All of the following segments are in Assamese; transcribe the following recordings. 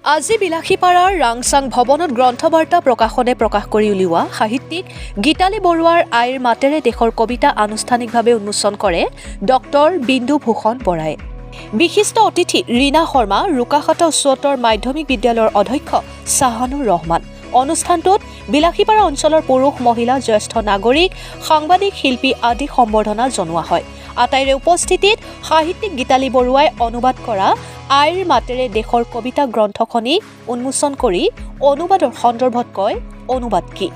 আজি বিলাসীপাৰাৰ ৰাংচাং ভৱনত গ্ৰন্থবাৰ্তা প্ৰকাশনে প্ৰকাশ কৰি উলিওৱা সাহিত্যিক গীতালী বৰুৱাৰ আইৰ মাতেৰে দেশৰ কবিতা আনুষ্ঠানিকভাৱে উন্মোচন কৰে ডক্টৰ বিন্দু ভূষণ বৰাই। বিশিষ্ট অতিথি ৰীনা শৰ্মা, ৰোকাখাতা উচ্চতৰ মাধ্যমিক বিদ্যালয়ৰ অধ্যক্ষ চাহানুৰ ৰহমান। অনুষ্ঠানটোত বিলাসীপাৰা অঞ্চলৰ পুৰুষ, মহিলা, জ্যেষ্ঠ নাগৰিক, সাংবাদিক, শিল্পী আদি সম্বৰ্ধনা জনোৱা হয়। আটাইৰে উপস্থিতিত সাহিত্যিক গীতালী বৰুৱাই অনুবাদ কৰা আইৰ মাতেৰে দেশৰ কবিতা গ্ৰন্থখনি উন্মোচন কৰি অনুবাদৰ সন্দৰ্ভত কয়, অনুবাদ কি?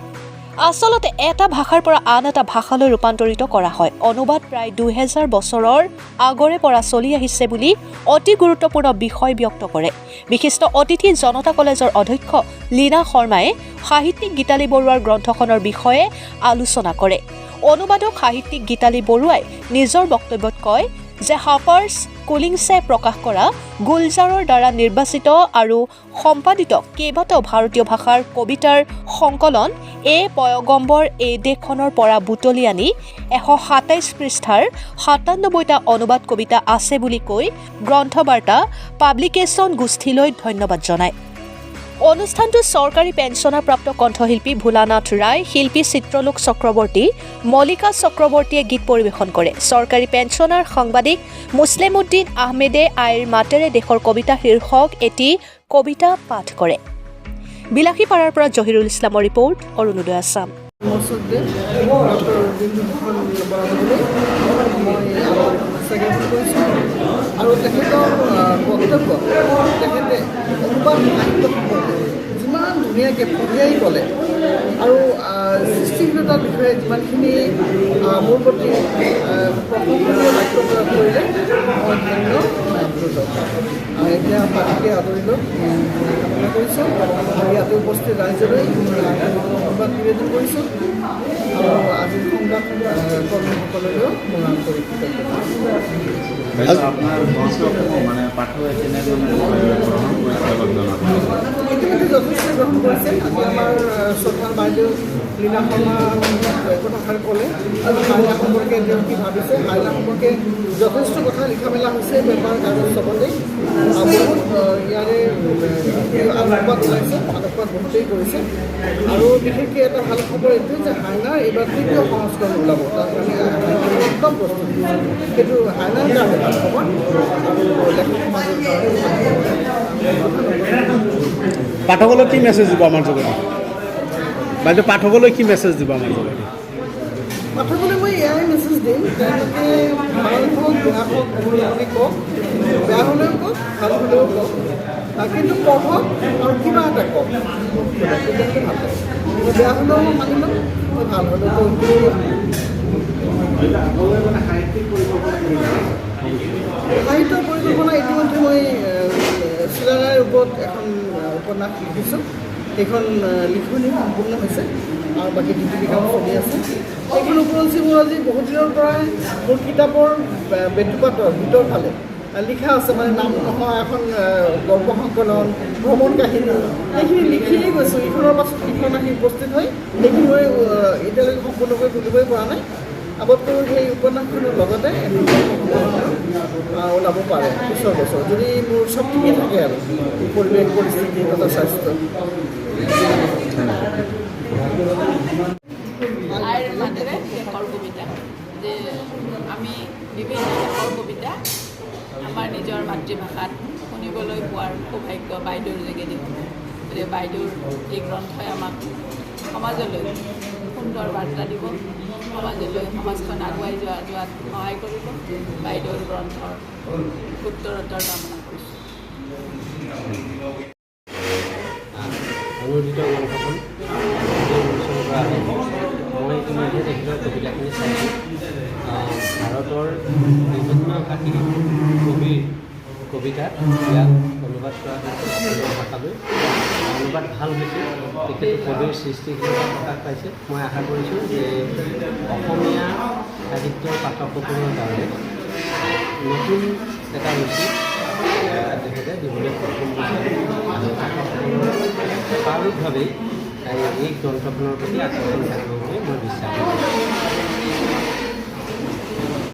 আচলতে এটা ভাষাৰ পৰা আন এটা ভাষালৈ ৰূপান্তৰিত কৰা হয়। অনুবাদ প্ৰায় 2000 বছৰৰ আগৰে পৰা চলি আহিছে বুলি অতি গুৰুত্বপূৰ্ণ বিষয় ব্যক্ত কৰে। বিশিষ্ট অতিথি জনতা কলেজৰ অধ্যক্ষ লীনা শৰ্মাই সাহিত্যিক গীতালী বৰুৱাৰ গ্ৰন্থখনৰ বিষয়ে আলোচনা কৰে। অনুবাদক সাহিত্যিক গীতালী বৰুৱাই নিজৰ বক্তব্যত কয় যে হাৰ্পাৰ্ছ কুলিংছে প্ৰকাশ কৰা গুলজাৰৰ দ্বাৰা নিৰ্বাচিত আৰু সম্পাদিত কেইবাটাও ভাৰতীয় ভাষাৰ কবিতাৰ সংকলন পয়গম্বৰ এই দেশখনৰ পৰা বুটলি আনি 127 পৃষ্ঠাৰ 97টা অনুবাদ কবিতা আছে বুলি কৈ গ্ৰন্থবাৰ্তা পাব্লিকেশ্যন গোষ্ঠীলৈ ধন্যবাদ জনায়। অনুষ্ঠানটো চৰকাৰী পেঞ্চনাৰপ্ৰাপ্ত কণ্ঠশিল্পী ভোলানাথ ৰায়, শিল্পী চিত্ৰলোক চক্ৰৱৰ্তী, মল্লিকা চক্ৰৱৰ্তীয়ে গীত পৰিৱেশন কৰে। চৰকাৰী পেঞ্চনাৰ সাংবাদিক মুছলিমউদ্দিন আহমেদে আইৰ মাতেৰে দেশৰ কবিতা শীৰ্ষক এটি কবিতা পাঠ কৰে। বিলাসীপাৰাৰ পৰা জহিৰুল ইছলামৰ ৰিপৰ্ট, অৰুণোদয় আছাম। আৰু তেখেতৰ বক্তব্য, তেখেতে অনুবাদ সাহিত্য সম্পৰ্কে যিমান ধুনীয়াকৈ পঢ়িয়াই ক'লে আৰু সৃষ্টিশীলতাৰ বিষয়ে যিমানখিনি মোৰ প্ৰতি প্ৰশংসনীয় বাক্য প্ৰয়োগ কৰিলে মই ধন্য আপ্লুত। এতিয়া পাতিকে আদৰিলোঁ কামনা কৰিছোঁ আৰু ইয়াতে উপস্থিত ৰাইজলৈ সংবাদ নিবেদন কৰিছোঁ আৰু আজিৰ সংবাদ কৰ্মীসকললৈও মোৰ আন্তৰিক কৃতজ্ঞতা। ইতিমধ্যে যথেষ্ট গ্ৰহণ কৰিছে। আজি আমাৰ শ্ৰদ্ধাৰ বাইদেউ লীনা শৰ্মা কথাষাৰ ক'লে আৰু হাইলা সম্পৰ্কে তেওঁ কি ভাবিছে। হাইলা সম্পৰ্কে যথেষ্ট কথা লিখা মেলা হৈছে পেপাৰ কাগজ চবতেই। বহুত ইয়াৰে আলোকপাত ওলাইছে, আলোকপাত বহুতেই কৰিছে আৰু বিশেষকৈ এটা ভাল খবৰ এইটোৱে যে হাইনাৰ এইবাৰ তৃতীয় সংস্কৰণ ওলাব। তাত আমি একদম প্ৰস্তুত সেইটো হাইনাৰ কাৰণে ভাল খবৰ আৰু লেখক সমাজৰ পাঠকলৈ কি মেছেজ দিব আমাৰ যোগেদি? বাইদেউ পাঠকলৈ কি মেছেজ দিব আমাৰ যোগেদি? পাঠকলৈ মই এয়াই মেছেজ দিম, তেওঁলোকে ভাল হওক বেয়া হওক বুলি কওক, বেয়া হ'লেও কওক ভাল হ'লেও কওক, কিন্তু পঢ়ক আৰু কিবা এটা কওক, তেতিয়াহ'লে ভাল লাগে। মই বেয়া হ'লেও মানি ল'ম, মই ভাল হ'লেও কওক। সাহিত্যৰ পৰিকল্পনা ইতিমধ্যে মই চিলাৰায়ৰ ওপৰত এখন উপন্যাস লিখিছোঁ। সেইখন লিখনি সম্পূৰ্ণ হৈছে আৰু বাকী ডিগ্ৰী কাম চলি আছে। সেইখন উপৰঞ্চি মোৰ আজি বহুত দিনৰ পৰাই মোৰ কিতাপৰ বেটুপাতৰ ভিতৰ ফালে লিখা আছে, মানে নাম নহয় এখন গল্প সংকলন, ভ্ৰমণ কাহিনী, সেইখিনি লিখিয়েই গৈছোঁ। ইখনৰ পাছত সিখন আহি উপস্থিত হয়। সেইখিনি মই এতিয়ালৈকে সম্পূৰ্ণকৈ তুলিবই পৰা নাই। আগতকৈ সেই উপন্যাসখনৰ লগতে ওলাব পাৰে পিছৰ বছৰ, যদি মোৰ চব ঠিকে থাকে আৰু পৰিৱেশ পৰিস্থিতি তথা স্বাস্থ্য। আইৰ মাতেৰে দেশৰ কবিতা, যে আমি বিভিন্ন দেশৰ কবিতা আমাৰ নিজৰ মাতৃভাষাত শুনিবলৈ পোৱাৰ সৌভাগ্য বাইদেউৰ যোগেদি। গতিকে বাইদেউৰ এই গ্ৰন্থই আমাক সমাজলৈ সুন্দৰ বাৰ্তা দিব, সমাজলৈ সমাজখন আগুৱাই যোৱাত সহায় কৰিব। বাইদেউৰ গ্ৰন্থৰ উত্তৰোত্তৰ কামনা কৰিছোঁ। অনুদিত গ্ৰন্থখন উন্মোচন কৰা হয়। মই ইতিমধ্যে তেখেতৰ কবিতাখিনি চাইছোঁ। ভাৰতৰ বিভিন্ন ভাষীৰ কবিৰ কবিতা ইয়াত অনুবাদ কৰা হৈছে অসমীয়া ভাষালৈ। অনুবাদ ভাল হৈছে, তেখেতে কবিৰ সৃষ্টিশীলতা প্ৰকাশ পাইছে। মই আশা কৰিছোঁ যে অসমীয়া সাহিত্যৰ পাঠকসকলৰ কাৰণে নতুন এটা ৰুচি তেখেতে দিবলৈ সক্ষম হৈছে আৰু পাঠকসকলৰ স্বাভাৱিকভাৱেই এই গ্ৰন্থখনৰ প্ৰতি আকৰ্ষণ থাকিব বুলি মই বিশ্বাস কৰোঁ।